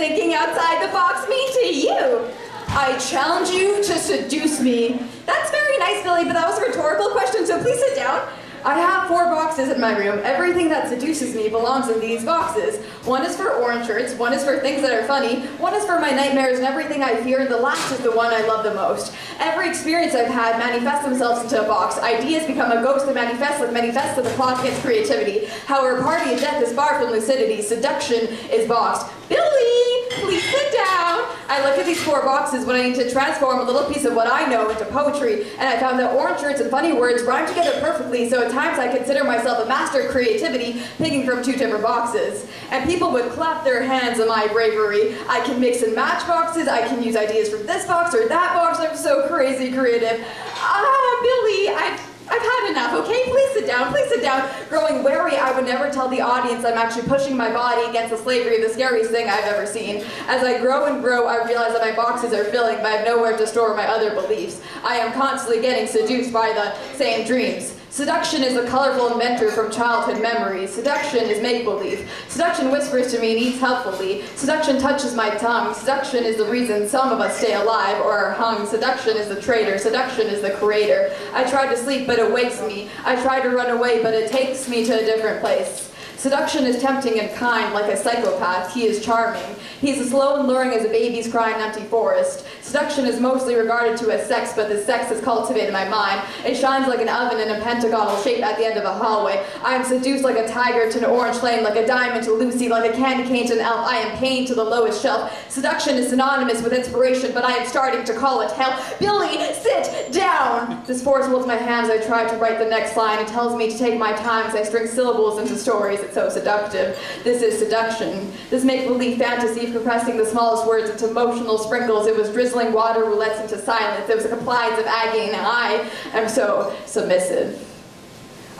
thinking outside the box mean to you? I challenge you to seduce me. That's very nice, Billy, but that was a rhetorical question, so please sit down. I have 4 boxes in my room. Everything that seduces me belongs in these boxes. One is for orange shirts, one is for things that are funny, one is for my nightmares and everything I fear, and the last is the one I love the most. Every experience I've had manifests themselves into a box. Ideas become a ghost that manifests to the clock against creativity. However, party of death is far from lucidity. Seduction is boxed. Billy, please sit down. I look at these 4 boxes when I need to transform a little piece of what I know into poetry, and I found that orange shirts and funny words rhyme together perfectly, so at times I consider myself a master of creativity, picking from 2 different boxes. And people would clap their hands at my bravery. I can mix and match boxes, I can use ideas from this box or that box, I'm so crazy creative. Billy, I've had enough, okay? Please sit down, please sit down. Growing wary, I would never tell the audience I'm actually pushing my body against the slavery of the scariest thing I've ever seen. As I grow and grow, I realize that my boxes are filling, but I have nowhere to store my other beliefs. I am constantly getting seduced by the same dreams. Seduction is a colorful inventor from childhood memories. Seduction is make-believe. Seduction whispers to me and eats helpfully. Seduction touches my tongue. Seduction is the reason some of us stay alive or are hung. Seduction is the traitor. Seduction is the creator. I try to sleep, but it wakes me. I try to run away, but it takes me to a different place. Seduction is tempting and kind, like a psychopath. He is charming. He is as slow and luring as a baby's cry in an empty forest. Seduction is mostly regarded to as sex, but the sex is cultivated in my mind. It shines like an oven in a pentagonal shape at the end of a hallway. I am seduced like a tiger to an orange flame, like a diamond to Lucy, like a candy cane to an elf. I am pain to the lowest shelf. Seduction is synonymous with inspiration, but I am starting to call it hell. Billy, sit down! This force holds my hands. I try to write the next line. It tells me to take my time as I string syllables into stories. It's so seductive. This is seduction. This make-believe fantasy of compressing the smallest words into emotional sprinkles. It was drizzling water roulettes into silence. It was a compliance of agony, and I am so submissive.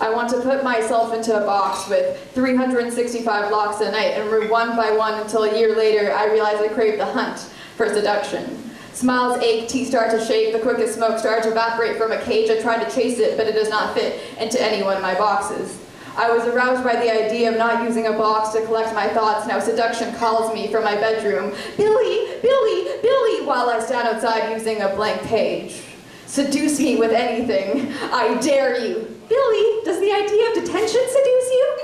I want to put myself into a box with 365 locks a night and move one by one until a year later I realize I crave the hunt for seduction. Smiles ache, teeth start to shake, the quickest smoke starts to evaporate from a cage. I try to chase it, but it does not fit into any one of my boxes. I was aroused by the idea of not using a box to collect my thoughts. Now seduction calls me from my bedroom. Billy, Billy, Billy, while I stand outside using a blank page. Seduce me with anything. I dare you. Billy, does the idea of detention seduce you?